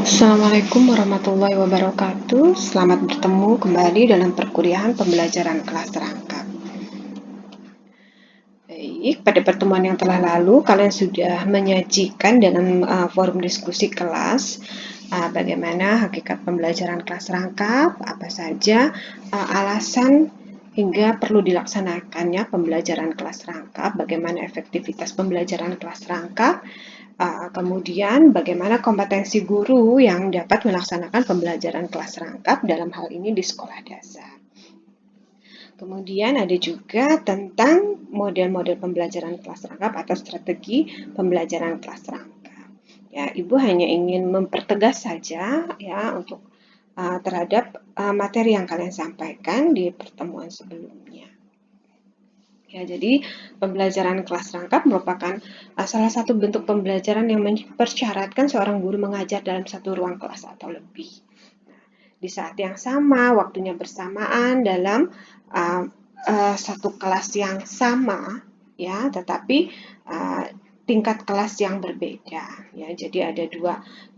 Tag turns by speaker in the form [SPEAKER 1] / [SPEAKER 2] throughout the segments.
[SPEAKER 1] Assalamualaikum warahmatullahi wabarakatuh. Selamat bertemu kembali dalam perkuliahan pembelajaran kelas rangkap. Baik, pada pertemuan yang telah lalu kalian sudah menyajikan dalam forum diskusi kelas bagaimana hakikat pembelajaran kelas rangkap, apa saja alasan hingga perlu dilaksanakannya pembelajaran kelas rangkap, bagaimana efektivitas pembelajaran kelas rangkap. Kemudian bagaimana kompetensi guru yang dapat melaksanakan pembelajaran kelas rangkap dalam hal ini di sekolah dasar. Kemudian ada juga tentang model-model pembelajaran kelas rangkap atau strategi pembelajaran kelas rangkap. Ya, Ibu hanya ingin mempertegas saja ya untuk terhadap materi yang kalian sampaikan di pertemuan sebelumnya. Ya, jadi pembelajaran kelas rangkap merupakan salah satu bentuk pembelajaran yang mempersyaratkan seorang guru mengajar dalam satu ruang kelas atau lebih. Nah, di saat yang sama, waktunya bersamaan dalam satu kelas yang sama, ya, tetapi tingkat kelas yang berbeda. Ya, jadi ada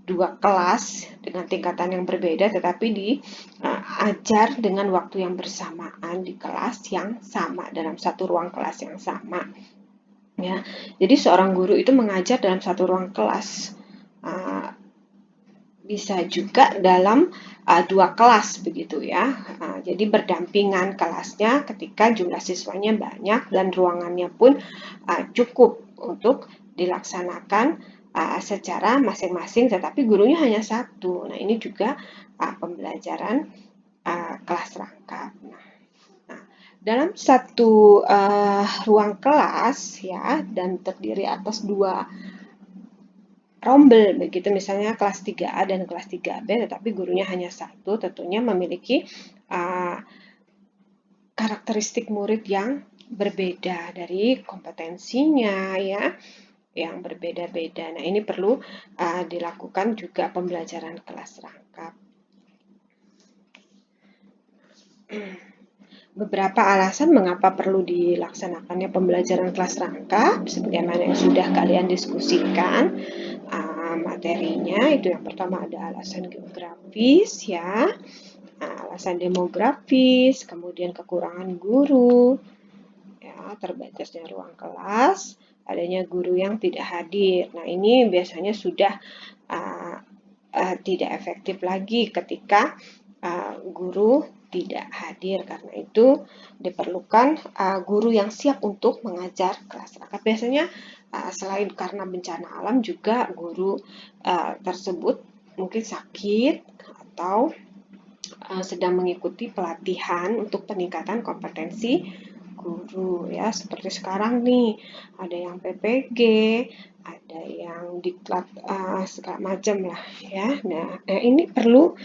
[SPEAKER 1] dua kelas dengan tingkatan yang berbeda, tetapi diajar dengan waktu yang bersamaan di kelas yang sama dalam satu ruang kelas yang sama. Ya, jadi seorang guru itu mengajar dalam satu ruang kelas, bisa juga dalam dua kelas begitu ya. Jadi berdampingan kelasnya ketika jumlah siswanya banyak dan ruangannya pun cukup untuk dilaksanakan secara masing-masing, tetapi gurunya hanya satu. Nah, ini juga pembelajaran kelas rangkap. Nah, dalam satu ruang kelas ya dan terdiri atas dua rombel begitu, misalnya kelas 3A dan kelas 3B, tetapi gurunya hanya satu, tentunya memiliki karakteristik murid yang berbeda dari kompetensinya ya, yang berbeda-beda. Nah, ini perlu dilakukan juga pembelajaran kelas rangkap. Beberapa alasan mengapa perlu dilaksanakannya pembelajaran kelas rangkap, sebagaimana yang sudah kalian diskusikan materinya. Itu yang pertama ada alasan geografis ya, alasan demografis, kemudian kekurangan guru, ya, terbatasnya ruang kelas, adanya guru yang tidak hadir. Nah, ini biasanya sudah tidak efektif lagi ketika guru tidak hadir. Karena itu diperlukan guru yang siap untuk mengajar kelas rangkap. Biasanya selain karena bencana alam juga guru tersebut mungkin sakit atau sedang mengikuti pelatihan untuk peningkatan kompetensi guru ya, seperti sekarang nih ada yang PPG, ada yang diklat segala macam lah ya. Nah, ini perlu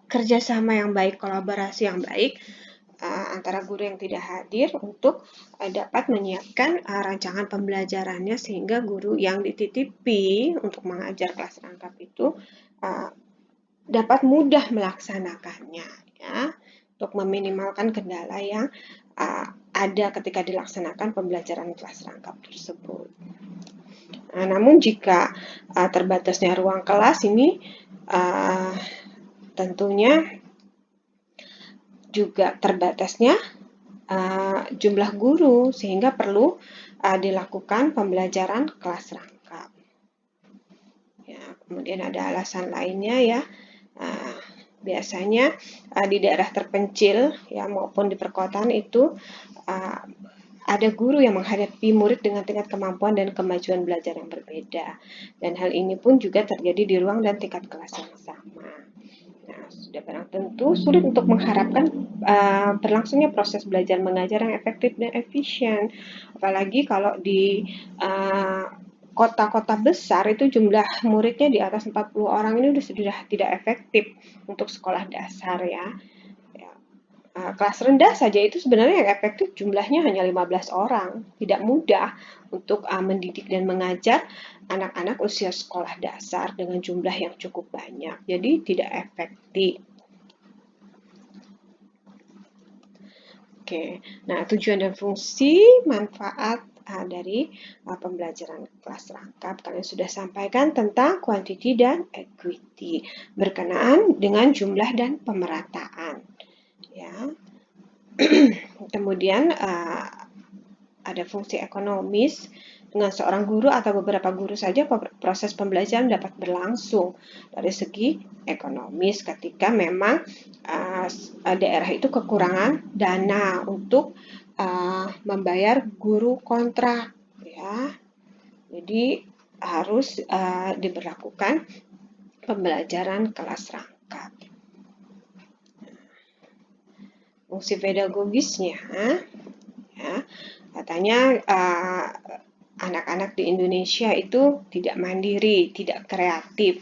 [SPEAKER 1] kerjasama yang baik, kolaborasi yang baik antara guru yang tidak hadir untuk dapat menyiapkan rancangan pembelajarannya sehingga guru yang dititipi untuk mengajar kelas rangkap itu dapat mudah melaksanakannya ya, untuk meminimalkan kendala yang ada ketika dilaksanakan pembelajaran kelas rangkap tersebut. Nah, namun jika terbatasnya ruang kelas ini tentunya juga terbatasnya jumlah guru, sehingga perlu dilakukan pembelajaran kelas rangkap. Ya, kemudian ada alasan lainnya ya, biasanya di daerah terpencil ya maupun di perkotaan itu ada guru yang menghadapi murid dengan tingkat kemampuan dan kemajuan belajar yang berbeda, dan hal ini pun juga terjadi di ruang dan tingkat kelas yang sama. Nah, sudah barang tentu sulit untuk mengharapkan berlangsungnya proses belajar mengajar yang efektif dan efisien, apalagi kalau di kota-kota besar itu jumlah muridnya di atas 40 orang, ini sudah tidak efektif untuk sekolah dasar ya. Kelas rendah saja itu sebenarnya yang efektif jumlahnya hanya 15 orang. Tidak mudah untuk mendidik dan mengajar anak-anak usia sekolah dasar dengan jumlah yang cukup banyak. Jadi tidak efektif. Oke, nah tujuan dan fungsi, manfaat dari pembelajaran kelas rangkap. Kalian sudah sampaikan tentang quantity dan equity berkenaan dengan jumlah dan pemerataan. Ya. Kemudian ada fungsi ekonomis. Dengan seorang guru atau beberapa guru saja proses pembelajaran dapat berlangsung dari segi ekonomis ketika memang daerah itu kekurangan dana untuk membayar guru kontrak, ya. Jadi harus diberlakukan pembelajaran kelas rangkap. Fungsi pedagogisnya, ya, katanya anak-anak di Indonesia itu tidak mandiri, tidak kreatif,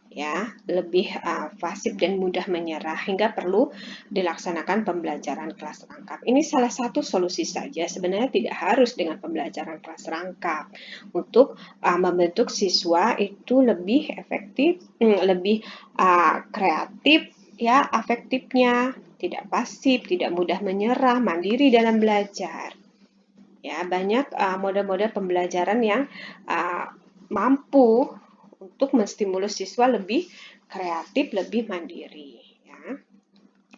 [SPEAKER 1] ya, lebih fasib dan mudah menyerah hingga perlu dilaksanakan pembelajaran kelas rangkap. Ini salah satu solusi saja, sebenarnya tidak harus dengan pembelajaran kelas rangkap untuk membentuk siswa itu lebih efektif, lebih kreatif, ya, afektifnya, tidak pasif, tidak mudah menyerah, mandiri dalam belajar. Ya, banyak model-model pembelajaran yang mampu untuk menstimulus siswa lebih kreatif, lebih mandiri, ya,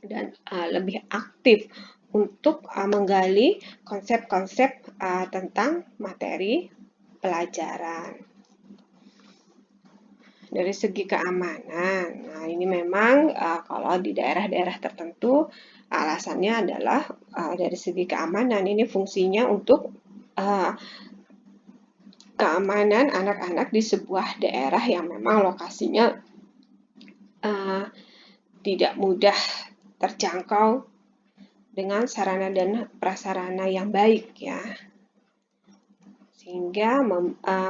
[SPEAKER 1] dan lebih aktif untuk menggali konsep-konsep tentang materi pelajaran. Dari segi keamanan, nah ini memang kalau di daerah-daerah tertentu alasannya adalah dari segi keamanan, ini fungsinya untuk keamanan anak-anak di sebuah daerah yang memang lokasinya tidak mudah terjangkau dengan sarana dan prasarana yang baik, ya, sehingga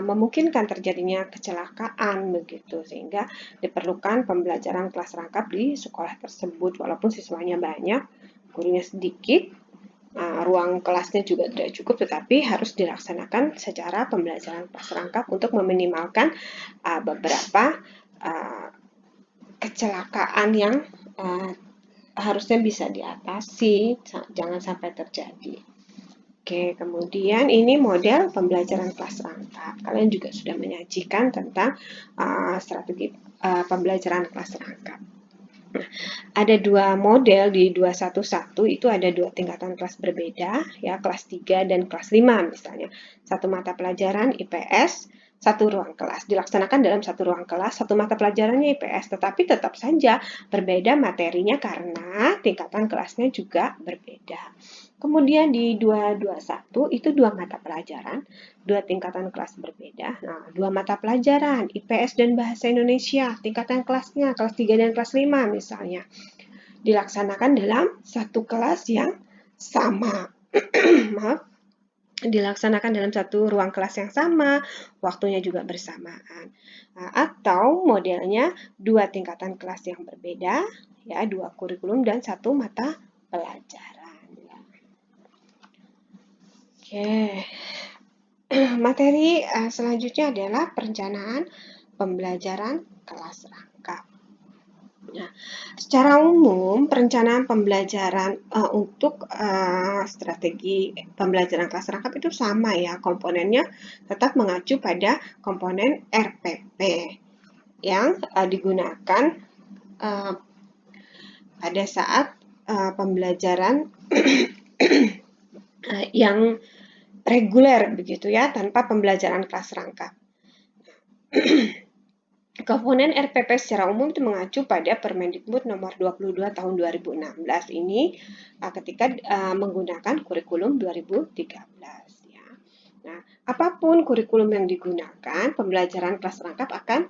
[SPEAKER 1] memungkinkan terjadinya kecelakaan begitu, sehingga diperlukan pembelajaran kelas rangkap di sekolah tersebut walaupun siswanya banyak, gurunya sedikit, ruang kelasnya juga tidak cukup, tetapi harus dilaksanakan secara pembelajaran kelas rangkap untuk meminimalkan beberapa kecelakaan yang harusnya bisa diatasi, jangan sampai terjadi. Oke, kemudian ini model pembelajaran kelas rangkap. Kalian juga sudah menyajikan tentang strategi pembelajaran kelas rangkap. Nah, ada dua model di 211, itu ada dua tingkatan kelas berbeda, ya, kelas 3 dan kelas 5 misalnya. Satu mata pelajaran IPS, satu ruang kelas. Dilaksanakan dalam satu ruang kelas, satu mata pelajarannya IPS, tetapi tetap saja berbeda materinya karena tingkatan kelasnya juga berbeda. Kemudian di 221 itu dua mata pelajaran, dua tingkatan kelas berbeda. Nah, dua mata pelajaran IPS dan Bahasa Indonesia, tingkatan kelasnya kelas 3 dan kelas 5 misalnya. Dilaksanakan dalam satu kelas yang sama. Maaf. Dilaksanakan dalam satu ruang kelas yang sama, waktunya juga bersamaan. Nah, atau modelnya dua tingkatan kelas yang berbeda, ya, dua kurikulum dan satu mata pelajaran. Oke, materi selanjutnya adalah perencanaan pembelajaran kelas rangkap. Nah, secara umum perencanaan pembelajaran untuk strategi pembelajaran kelas rangkap itu sama, ya, komponennya tetap mengacu pada komponen RPP yang digunakan pada saat pembelajaran yang reguler begitu, ya, tanpa pembelajaran kelas rangkap. Komponen RPP secara umum itu mengacu pada Permendikbud nomor 22 tahun 2016 ini ketika menggunakan kurikulum 2013, ya. Nah, apapun kurikulum yang digunakan, pembelajaran kelas rangkap akan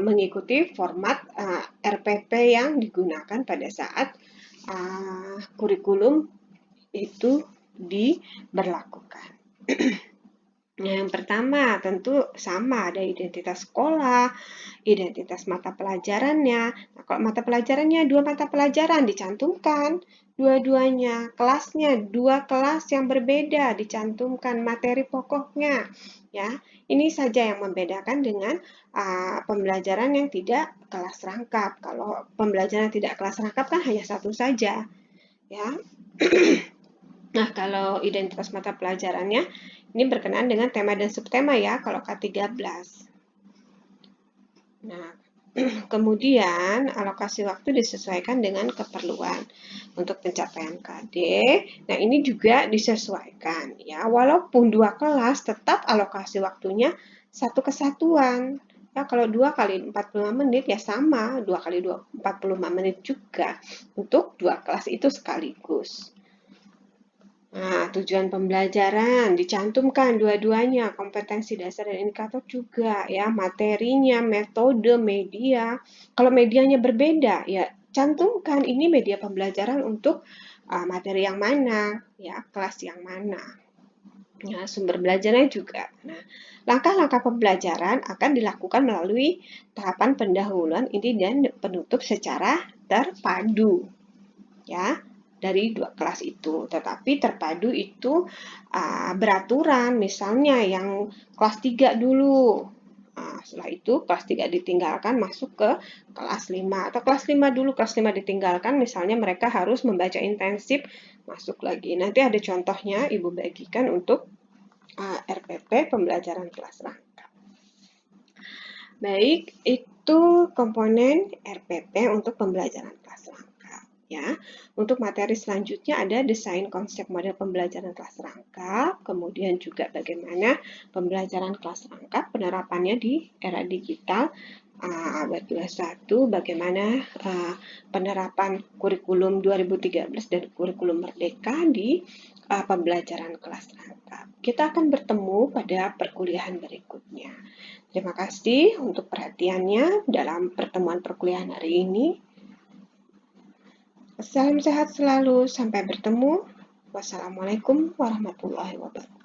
[SPEAKER 1] mengikuti format RPP yang digunakan pada saat kurikulum itu diberlakukan. Yang pertama tentu sama, ada identitas sekolah, identitas mata pelajarannya. Nah, kalau mata pelajarannya dua mata pelajaran dicantumkan dua-duanya, kelasnya dua kelas yang berbeda dicantumkan materi pokoknya, ya. Ini saja yang membedakan dengan pembelajaran yang tidak kelas rangkap. Kalau pembelajaran tidak kelas rangkap kan hanya satu saja, ya. Nah, kalau identitas mata pelajarannya Ini berkenaan dengan tema dan subtema ya, kalau K13. Nah, kemudian alokasi waktu disesuaikan dengan keperluan untuk pencapaian KD. Nah, ini juga disesuaikan ya. Walaupun 2 kelas tetap alokasi waktunya satu kesatuan. Ya, kalau 2 kali 45 menit ya sama, 2 kali 45 menit juga untuk 2 kelas itu sekaligus. Nah, tujuan pembelajaran dicantumkan dua-duanya, kompetensi dasar dan indikator juga ya, materinya, metode, media. Kalau medianya berbeda, ya cantumkan ini media pembelajaran untuk materi yang mana, ya kelas yang mana. Nah, sumber belajarnya juga. Nah, langkah-langkah pembelajaran akan dilakukan melalui tahapan pendahuluan, inti, dan penutup secara terpadu. Ya, dari 2 kelas itu. Tetapi terpadu itu beraturan, misalnya yang kelas 3 dulu. Setelah itu kelas 3 ditinggalkan masuk ke kelas 5. Atau kelas 5 dulu, kelas 5 ditinggalkan, misalnya mereka harus membaca intensif, masuk lagi. Nanti ada contohnya, Ibu bagikan untuk RPP pembelajaran kelas rangkap. Baik, itu komponen RPP untuk pembelajaran kelas rangkap. Ya, untuk materi selanjutnya ada desain konsep model pembelajaran kelas rangkap, kemudian juga bagaimana pembelajaran kelas rangkap penerapannya di era digital abad 21, bagaimana penerapan kurikulum 2013 dan kurikulum Merdeka di pembelajaran kelas rangkap. Kita akan bertemu pada perkuliahan berikutnya. Terima kasih untuk perhatiannya dalam pertemuan perkuliahan hari ini. Salam sehat selalu, sampai bertemu. Wassalamualaikum warahmatullahi wabarakatuh.